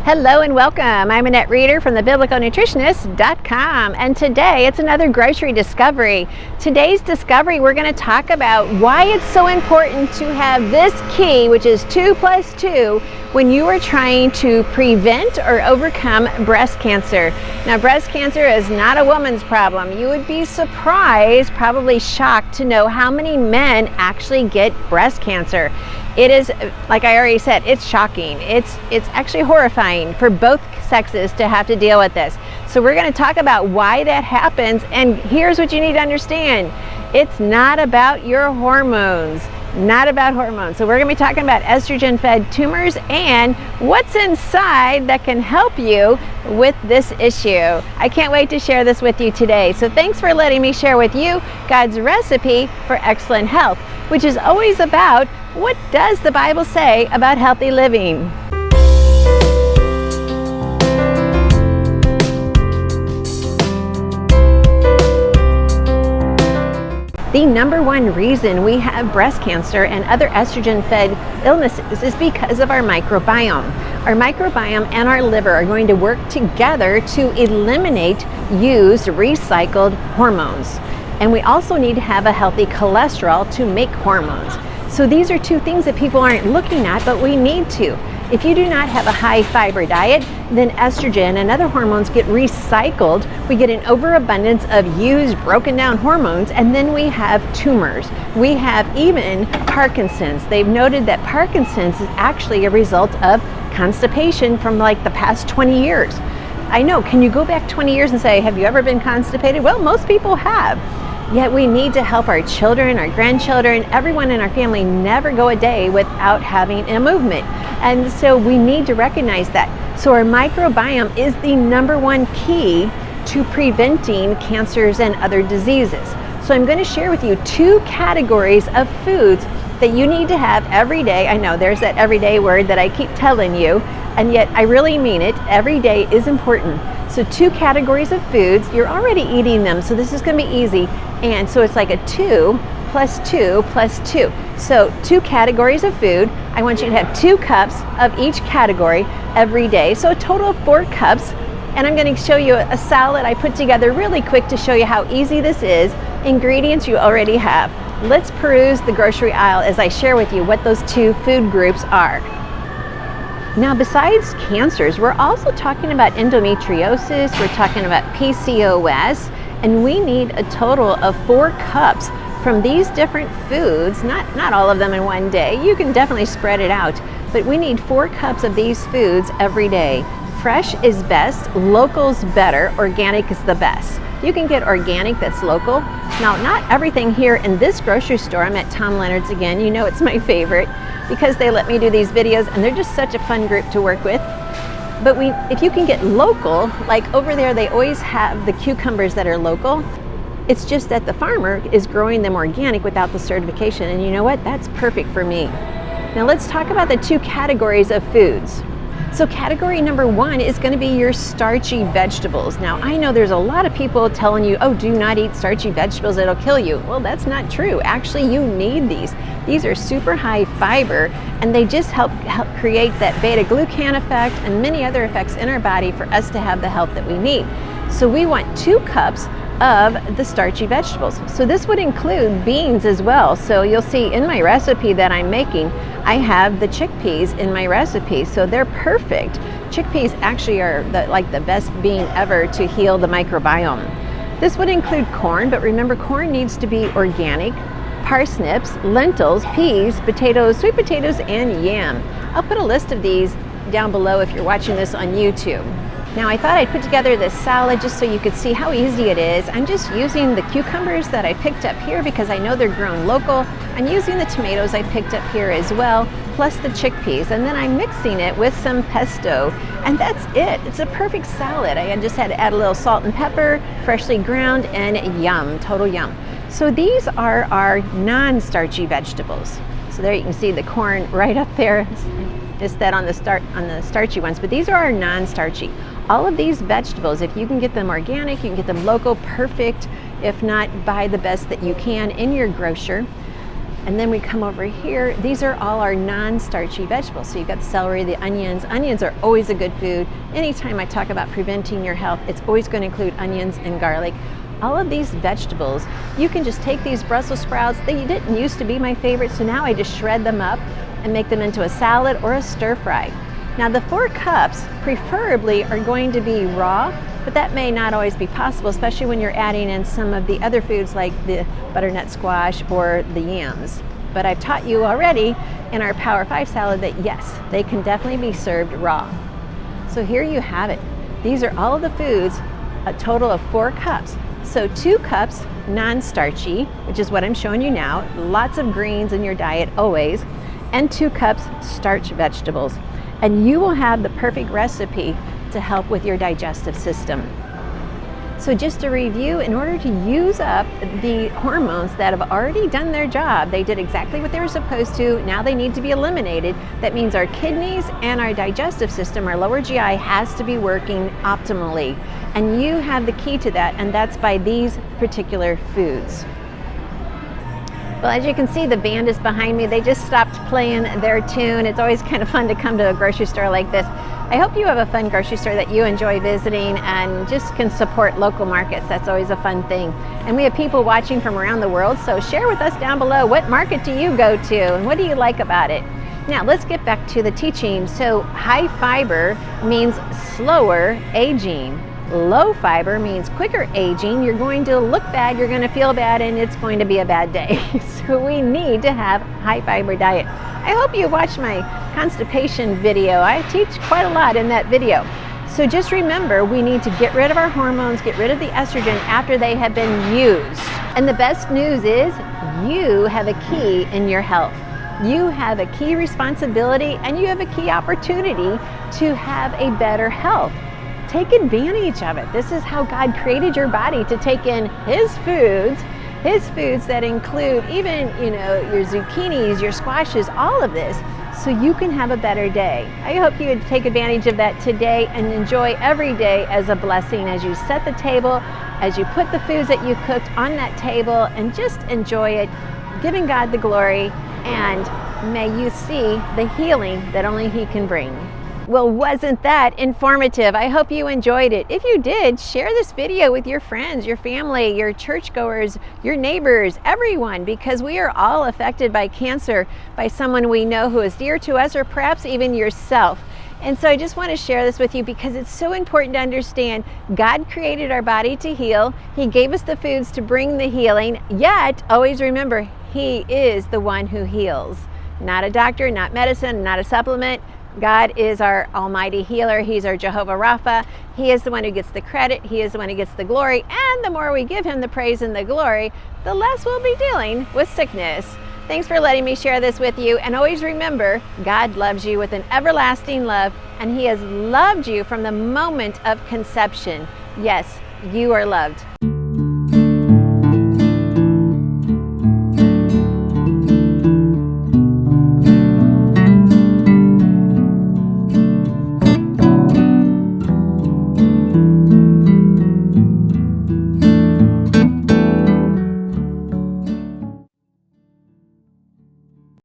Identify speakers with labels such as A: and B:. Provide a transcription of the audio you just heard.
A: Hello and welcome. I'm Annette Reeder from thebiblicalnutritionist.com, and today it's another grocery discovery. Today's discovery, we're going to talk about why it's so important to have this key, which is 2 + 2, when you are trying to prevent or overcome breast cancer. Now, breast cancer is not a woman's problem. You would be surprised, probably shocked to know how many men actually get breast cancer. It is, like I already said, it's shocking. It's actually horrifying for both sexes to have to deal with this. So we're going to talk about why that happens, and here's what you need to understand. It's not about your hormones. Not about hormones. So we're going to be talking about estrogen-fed tumors and what's inside that can help you with this issue. I can't wait to share this with you today. So thanks for letting me share with you God's recipe for excellent health, which is always about what does the Bible say about healthy living. The number one reason we have breast cancer and other estrogen-fed illnesses is because of our microbiome. Our microbiome and our liver are going to work together to eliminate used, recycled hormones. And we also need to have a healthy cholesterol to make hormones. So these are two things that people aren't looking at, but we need to. If you do not have a high fiber diet, then estrogen and other hormones get recycled. We get an overabundance of used, broken down hormones, and then we have tumors. We have even Parkinson's. They've noted that Parkinson's is actually a result of constipation from like the past 20 years. I know, can you go back 20 years and say, have you ever been constipated? Well, most people have. Yet we need to help our children, our grandchildren, everyone in our family never go a day without having a movement. And so we need to recognize that. So our microbiome is the number one key to preventing cancers and other diseases. So I'm going to share with you 2 categories of foods that you need to have every day. I know there's that everyday word that I keep telling you, and yet I really mean it. Every day is important. So 2 categories of foods, you're already eating them, so this is going to be easy. And so it's like a 2 + 2 + 2. So 2 categories of food. I want you to have 2 cups of each category every day. So a total of 4 cups. And I'm going to show you a salad I put together really quick to show you how easy this is. Ingredients you already have. Let's peruse the grocery aisle as I share with you what those 2 food groups are. Now, besides cancers, we're also talking about endometriosis, we're talking about PCOS, and we need a total of 4 cups from these different foods, not all of them in one day. You can definitely spread it out, but we need 4 cups of these foods every day. Fresh is best, local's better, organic is the best. You can get organic that's local. Now, not everything here in this grocery store, I'm at Tom Leonard's again, you know it's my favorite, because they let me do these videos and they're just such a fun group to work with. But if you can get local, like over there they always have the cucumbers that are local. It's just that the farmer is growing them organic without the certification, and you know what? That's perfect for me. Now let's talk about the 2 categories of foods. So category number 1 is going to be your starchy vegetables. Now, I know there's a lot of people telling you, oh, do not eat starchy vegetables, it'll kill you. Well, that's not true. Actually, you need these. These are super high fiber, and they just help create that beta-glucan effect and many other effects in our body for us to have the health that we need. So we want 2 cups of the starchy vegetables. So this would include beans as well. So you'll see in my recipe that I'm making, I have the chickpeas in my recipe. So they're perfect. Chickpeas actually are like the best bean ever to heal the microbiome. This would include corn, but remember, corn needs to be organic. Parsnips, lentils, peas, potatoes, sweet potatoes, and yam. I'll put a list of these down below if you're watching this on YouTube. Now, I thought I'd put together this salad just so you could see how easy it is. I'm just using the cucumbers that I picked up here because I know they're grown local. I'm using the tomatoes I picked up here as well, plus the chickpeas, and then I'm mixing it with some pesto, and that's it. It's a perfect salad. I just had to add a little salt and pepper, freshly ground, and yum, total yum. So these are our non-starchy vegetables. So there you can see the corn right up there. It's that on the starchy ones, but these are our non-starchy. All of these vegetables, if you can get them organic, you can get them local, perfect. If not, buy the best that you can in your grocer. And then we come over here. These are all our non-starchy vegetables. So you've got the celery, the onions. Onions are always a good food. Anytime I talk about preventing your health, it's always going to include onions and garlic. All of these vegetables, you can just take these Brussels sprouts. They didn't used to be my favorite, so now I just shred them up and make them into a salad or a stir fry. Now the 4 cups preferably are going to be raw, but that may not always be possible, especially when you're adding in some of the other foods like the butternut squash or the yams. But I've taught you already in our Power 5 salad that yes, they can definitely be served raw. So here you have it. These are all of the foods, a total of 4 cups. So 2 cups non-starchy, which is what I'm showing you now, lots of greens in your diet always, and 2 cups starch vegetables. And you will have the perfect recipe to help with your digestive system. So just to review, in order to use up the hormones that have already done their job, they did exactly what they were supposed to, now they need to be eliminated. That means our kidneys and our digestive system, our lower GI, has to be working optimally. And you have the key to that, and that's by these particular foods. Well, as you can see, the band is behind me. They just stopped playing their tune. It's always kind of fun to come to a grocery store like this. I hope you have a fun grocery store that you enjoy visiting and just can support local markets. That's always a fun thing. And we have people watching from around the world, so share with us down below, what market do you go to and what do you like about it? Now let's get back to the teaching. So high fiber means slower aging. Low fiber means quicker aging. You're going to look bad, you're going to feel bad, and it's going to be a bad day. So we need to have high fiber diet. I hope you watched my constipation video. I teach quite a lot in that video. So just remember, we need to get rid of our hormones, get rid of the estrogen after they have been used. And the best news is you have a key in your health. You have a key responsibility and you have a key opportunity to have a better health. Take advantage of it. This is how God created your body, to take in His foods that include even, your zucchinis, your squashes, all of this, so you can have a better day. I hope you would take advantage of that today and enjoy every day as a blessing as you set the table, as you put the foods that you cooked on that table, and just enjoy it, giving God the glory, and may you see the healing that only He can bring. Well, wasn't that informative? I hope you enjoyed it. If you did, share this video with your friends, your family, your churchgoers, your neighbors, everyone, because we are all affected by cancer by someone we know who is dear to us, or perhaps even yourself. And so I just want to share this with you because it's so important to understand God created our body to heal. He gave us the foods to bring the healing, yet always remember, He is the one who heals. Not a doctor, not medicine, not a supplement. God is our almighty healer. He's our Jehovah Rapha. He is the one who gets the credit. He is the one who gets the glory. And the more we give Him the praise and the glory, the less we'll be dealing with sickness. Thanks for letting me share this with you. And always remember, God loves you with an everlasting love, and He has loved you from the moment of conception. Yes, you are loved.